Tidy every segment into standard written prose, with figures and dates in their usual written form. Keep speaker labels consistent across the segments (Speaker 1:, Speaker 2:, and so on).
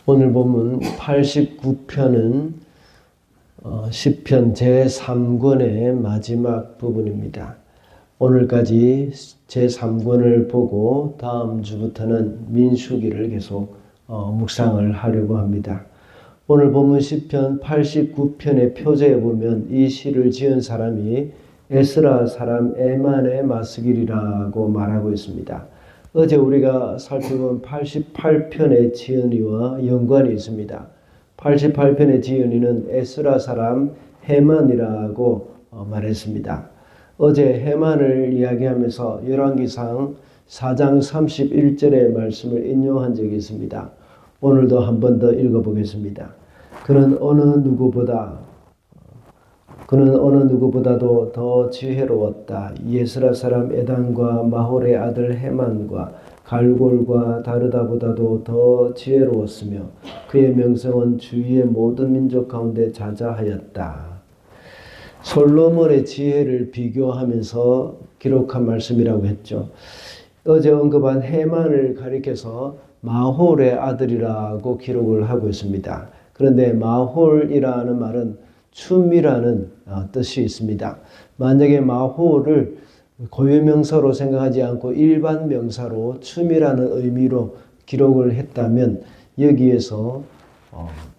Speaker 1: 오늘 본문 89편은 시편 제3권의 마지막 부분입니다. 오늘까지 제3권을 보고 다음 주부터는 민수기를 계속 묵상을 하려고 합니다. 오늘 본문 시편 89편의 표제에 보면 이 시를 지은 사람이 에스라 사람 에만의 마스길이라고 말하고 있습니다. 어제 우리가 살펴본 88편의 지은이와 연관이 있습니다. 88편의 지은이는 에스라 사람 헤만이라고 말했습니다. 어제 헤만을 이야기하면서 열왕기상 4장 31절의 말씀을 인용한 적이 있습니다. 오늘도 한 번 더 읽어보겠습니다. 그는 어느 누구보다도 더 지혜로웠다. 예스라 사람 에단과 마홀의 아들 헤만과 갈골과 다르다보다도 더 지혜로웠으며 그의 명성은 주위의 모든 민족 가운데 자자하였다. 솔로몬의 지혜를 비교하면서 기록한 말씀이라고 했죠. 어제 언급한 헤만을 가리켜서 마홀의 아들이라고 기록을 하고 있습니다. 그런데 마홀이라는 말은 춤이라는 뜻이 있습니다. 만약에 마홀을 고유명사로 생각하지 않고 일반 명사로 춤이라는 의미로 기록을 했다면 여기에서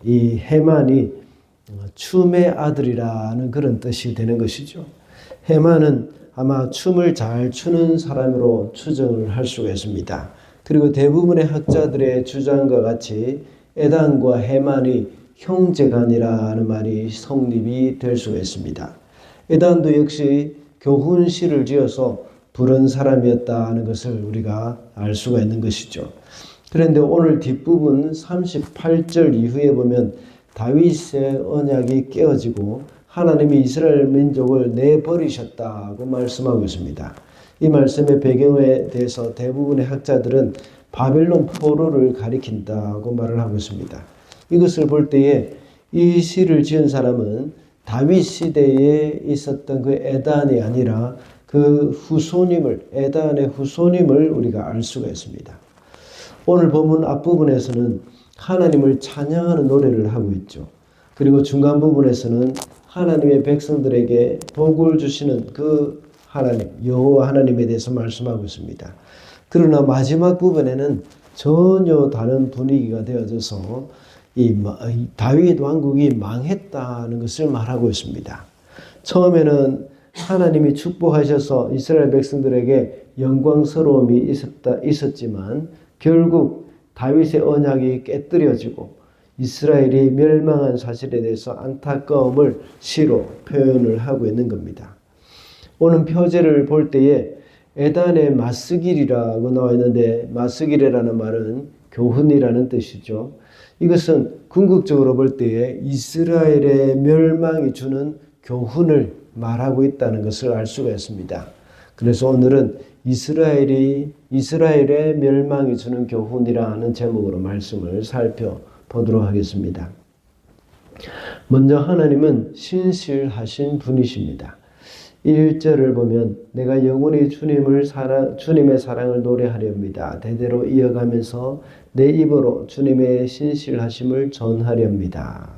Speaker 1: 이 헤만이 춤의 아들이라는 그런 뜻이 되는 것이죠. 헤만은 아마 춤을 잘 추는 사람으로 추정을 할 수가 있습니다. 그리고 대부분의 학자들의 주장과 같이 에단과 헤만이 형제간이라는 말이 성립이 될 수가 있습니다. 에단도 역시 교훈시를 지어서 부른 사람이었다는 것을 우리가 알 수가 있는 것이죠. 그런데 오늘 뒷부분 38절 이후에 보면 다윗의 언약이 깨어지고 하나님이 이스라엘 민족을 내버리셨다고 말씀하고 있습니다. 이 말씀의 배경에 대해서 대부분의 학자들은 바벨론 포로를 가리킨다고 말을 하고 있습니다. 이것을 볼 때에 이 시를 지은 사람은 다윗 시대에 있었던 그 에단이 아니라 그 후손임을, 에단의 후손임을 우리가 알 수가 있습니다. 오늘 본문 앞부분에서는 하나님을 찬양하는 노래를 하고 있죠. 그리고 중간 부분에서는 하나님의 백성들에게 복을 주시는 그 하나님, 여호와 하나님에 대해서 말씀하고 있습니다. 그러나 마지막 부분에는 전혀 다른 분위기가 되어져서 이 다윗 왕국이 망했다는 것을 말하고 있습니다. 처음에는 하나님이 축복하셔서 이스라엘 백성들에게 영광스러움이 있었지만 결국 다윗의 언약이 깨뜨려지고 이스라엘이 멸망한 사실에 대해서 안타까움을 시로 표현을 하고 있는 겁니다. 오늘 표제를 볼 때에 에단의 마스길이라고 나와 있는데 마스길이라는 말은 교훈이라는 뜻이죠. 이것은 궁극적으로 볼 때에 이스라엘의 멸망이 주는 교훈을 말하고 있다는 것을 알 수가 있습니다. 그래서 오늘은 이스라엘의 멸망이 주는 교훈이라는 제목으로 말씀을 살펴보도록 하겠습니다. 먼저 하나님은 신실하신 분이십니다. 1절을 보면 내가 영원히 주님의 사랑을 노래하렵니다. 대대로 이어가면서 내 입으로 주님의 신실하심을 전하렵니다.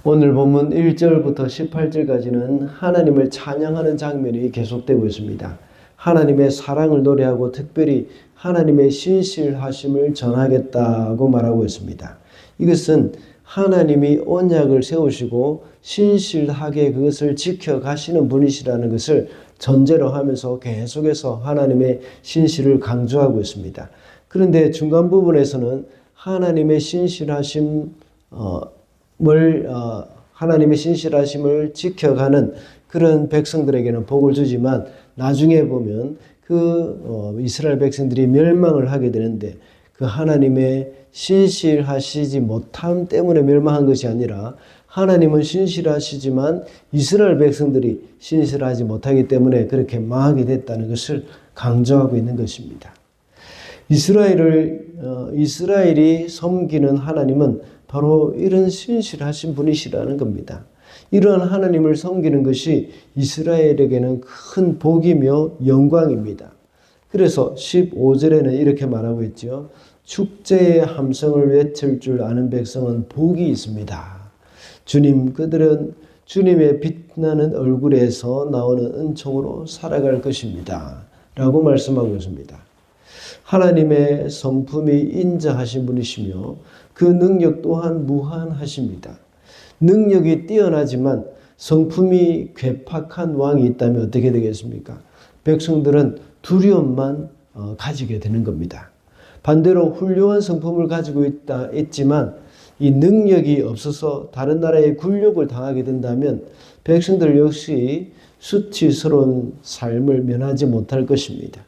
Speaker 1: 오늘 본문 1절부터 18절까지는 하나님을 찬양하는 장면이 계속되고 있습니다. 하나님의 사랑을 노래하고 특별히 하나님의 신실하심을 전하겠다고 말하고 있습니다. 이것은 하나님이 언약을 세우시고 신실하게 그것을 지켜가시는 분이시라는 것을 전제로 하면서 계속해서 하나님의 신실을 강조하고 있습니다. 그런데 중간 부분에서는 하나님의 신실하심을 지켜가는 그런 백성들에게는 복을 주지만 나중에 보면 이스라엘 백성들이 멸망을 하게 되는데 그 하나님의 신실하시지 못함 때문에 멸망한 것이 아니라 하나님은 신실하시지만 이스라엘 백성들이 신실하지 못하기 때문에 그렇게 망하게 됐다는 것을 강조하고 있는 것입니다. 이스라엘이 섬기는 하나님은 바로 이런 신실하신 분이시라는 겁니다. 이러한 하나님을 섬기는 것이 이스라엘에게는 큰 복이며 영광입니다. 그래서 15절에는 이렇게 말하고 있죠. 축제의 함성을 외칠 줄 아는 백성은 복이 있습니다. 그들은 주님의 빛나는 얼굴에서 나오는 은총으로 살아갈 것입니다. 라고 말씀하고 있습니다. 하나님의 성품이 인자하신 분이시며 그 능력 또한 무한하십니다. 능력이 뛰어나지만 성품이 괴팍한 왕이 있다면 어떻게 되겠습니까? 백성들은 두려움만 가지게 되는 겁니다. 반대로 훌륭한 성품을 가지고 있지만 이 능력이 없어서 다른 나라의 굴욕을 당하게 된다면 백성들 역시 수치스러운 삶을 면하지 못할 것입니다.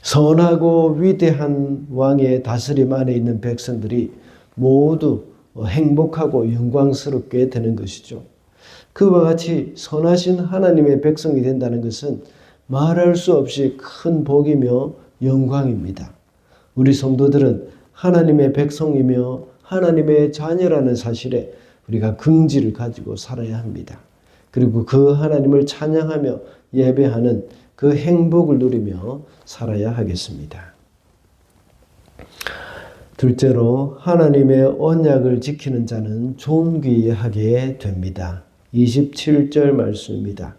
Speaker 1: 선하고 위대한 왕의 다스림 안에 있는 백성들이 모두 행복하고 영광스럽게 되는 것이죠. 그와 같이 선하신 하나님의 백성이 된다는 것은 말할 수 없이 큰 복이며 영광입니다. 우리 성도들은 하나님의 백성이며 하나님의 자녀라는 사실에 우리가 긍지를 가지고 살아야 합니다. 그리고 그 하나님을 찬양하며 예배하는 그 행복을 누리며 살아야 하겠습니다. 둘째로 하나님의 언약을 지키는 자는 존귀하게 됩니다. 27절 말씀입니다.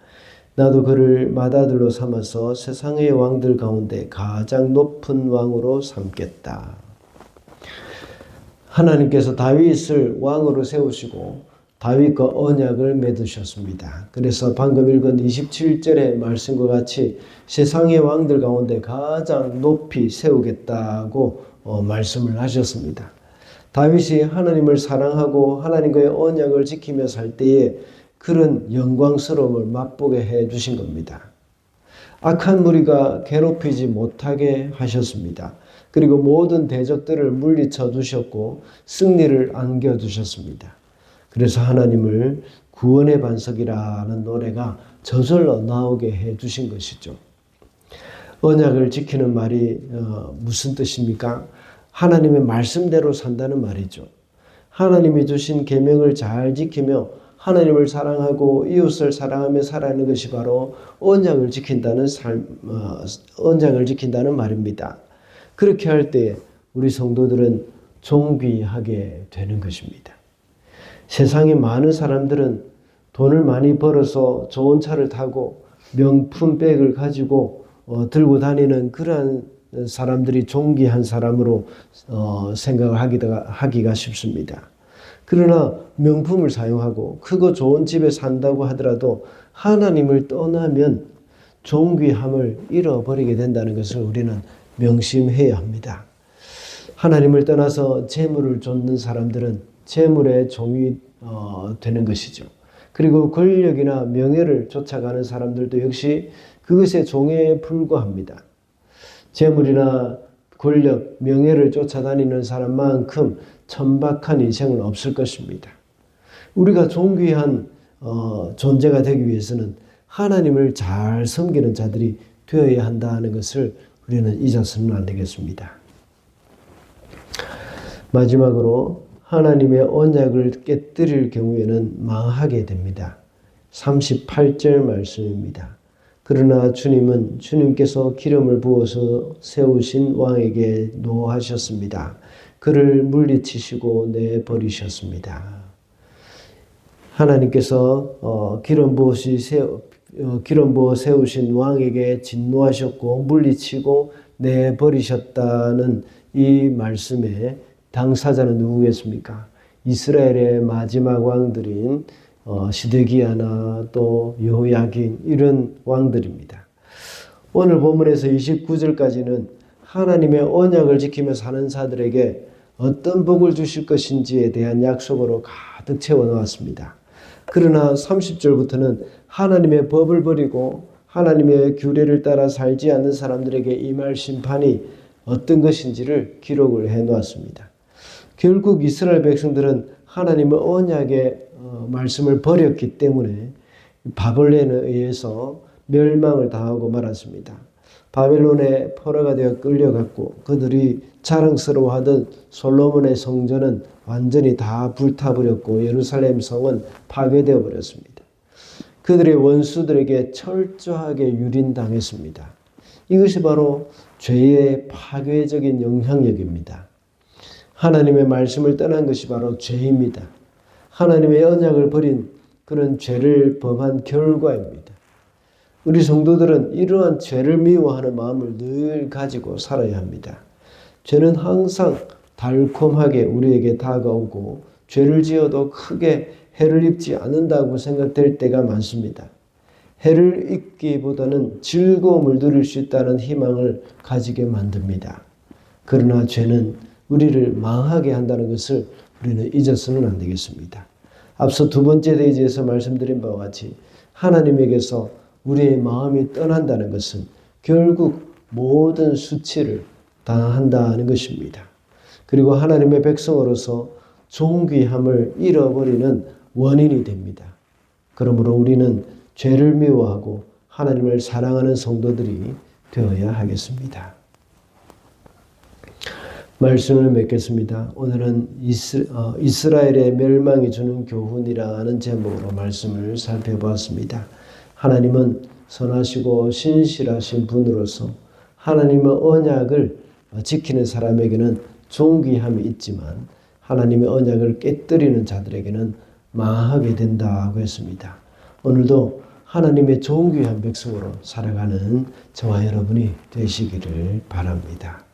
Speaker 1: 나도 그를 맏아들로 삼아서 세상의 왕들 가운데 가장 높은 왕으로 삼겠다. 하나님께서 다윗을 왕으로 세우시고 다윗과 언약을 맺으셨습니다. 그래서 방금 읽은 27절의 말씀과 같이 세상의 왕들 가운데 가장 높이 세우겠다고 말씀을 하셨습니다. 다윗이 하나님을 사랑하고 하나님과의 언약을 지키며 살 때에 그런 영광스러움을 맛보게 해 주신 겁니다. 악한 무리가 괴롭히지 못하게 하셨습니다. 그리고 모든 대적들을 물리쳐 두셨고 승리를 안겨주셨습니다. 그래서 하나님을 구원의 반석이라는 노래가 저절로 나오게 해 주신 것이죠. 언약을 지키는 말이 무슨 뜻입니까? 하나님의 말씀대로 산다는 말이죠. 하나님이 주신 계명을 잘 지키며 하나님을 사랑하고 이웃을 사랑하며 살아가는 것이 바로 언약을 지킨다는 언약을 지킨다는 말입니다. 그렇게 할 때 우리 성도들은 존귀하게 되는 것입니다. 세상에 많은 사람들은 돈을 많이 벌어서 좋은 차를 타고 명품백을 가지고 들고 다니는 그러한 사람들이 존귀한 사람으로 생각을 하기가 쉽습니다. 그러나 명품을 사용하고 크고 좋은 집에 산다고 하더라도 하나님을 떠나면 존귀함을 잃어버리게 된다는 것을 우리는 명심해야 합니다. 하나님을 떠나서 재물을 쫓는 사람들은 재물의 종이 되는 것이죠. 그리고 권력이나 명예를 쫓아가는 사람들도 역시 그것의 종에 불과합니다. 재물이나 권력, 명예를 쫓아다니는 사람만큼 천박한 인생은 없을 것입니다. 우리가 존귀한 존재가 되기 위해서는 하나님을 잘 섬기는 자들이 되어야 한다는 것을 우리는 잊어서는 안 되겠습니다. 마지막으로 하나님의 언약을 깨뜨릴 경우에는 망하게 됩니다. 38절 말씀입니다. 그러나 주님은 주님께서 기름을 부어서 세우신 왕에게 노하셨습니다. 그를 물리치시고 내버리셨습니다. 하나님께서 기름 부어 세우신 왕에게 진노하셨고 물리치고 내버리셨다는 이 말씀의 당사자는 누구겠습니까? 이스라엘의 마지막 왕들인 시드기야나 또 여호야긴 이런 왕들입니다. 오늘 본문에서 29절까지는 하나님의 언약을 지키며 사는 자들에게 어떤 복을 주실 것인지에 대한 약속으로 가득 채워 놓았습니다. 그러나 30절부터는 하나님의 법을 버리고 하나님의 규례를 따라 살지 않는 사람들에게 임할 심판이 어떤 것인지를 기록을 해 놓았습니다. 결국 이스라엘 백성들은 하나님의 언약의 말씀을 버렸기 때문에 바벨론에 의해서 멸망을 당하고 말았습니다. 바벨론의 포로가 되어 끌려갔고 그들이 자랑스러워하던 솔로몬의 성전은 완전히 다 불타버렸고 예루살렘 성은 파괴되어 버렸습니다. 그들의 원수들에게 철저하게 유린당했습니다. 이것이 바로 죄의 파괴적인 영향력입니다. 하나님의 말씀을 떠난 것이 바로 죄입니다. 하나님의 언약을 버린 그런 죄를 범한 결과입니다. 우리 성도들은 이러한 죄를 미워하는 마음을 늘 가지고 살아야 합니다. 죄는 항상 달콤하게 우리에게 다가오고 죄를 지어도 크게 해를 입지 않는다고 생각될 때가 많습니다. 해를 입기보다는 즐거움을 누릴 수 있다는 희망을 가지게 만듭니다. 그러나 죄는 우리를 망하게 한다는 것을 우리는 잊어서는 안 되겠습니다. 앞서 두 번째 대지에서 말씀드린 바와 같이 하나님에게서 우리의 마음이 떠난다는 것은 결국 모든 수치를 당한다는 것입니다. 그리고 하나님의 백성으로서 존귀함을 잃어버리는 원인이 됩니다. 그러므로 우리는 죄를 미워하고 하나님을 사랑하는 성도들이 되어야 하겠습니다. 말씀을 맺겠습니다. 오늘은 이스라엘의 멸망이 주는 교훈이라는 제목으로 말씀을 살펴보았습니다. 하나님은 선하시고 신실하신 분으로서 하나님의 언약을 지키는 사람에게는 존귀함이 있지만 하나님의 언약을 깨뜨리는 자들에게는 망하게 된다고 했습니다. 오늘도 하나님의 존귀한 백성으로 살아가는 저와 여러분이 되시기를 바랍니다.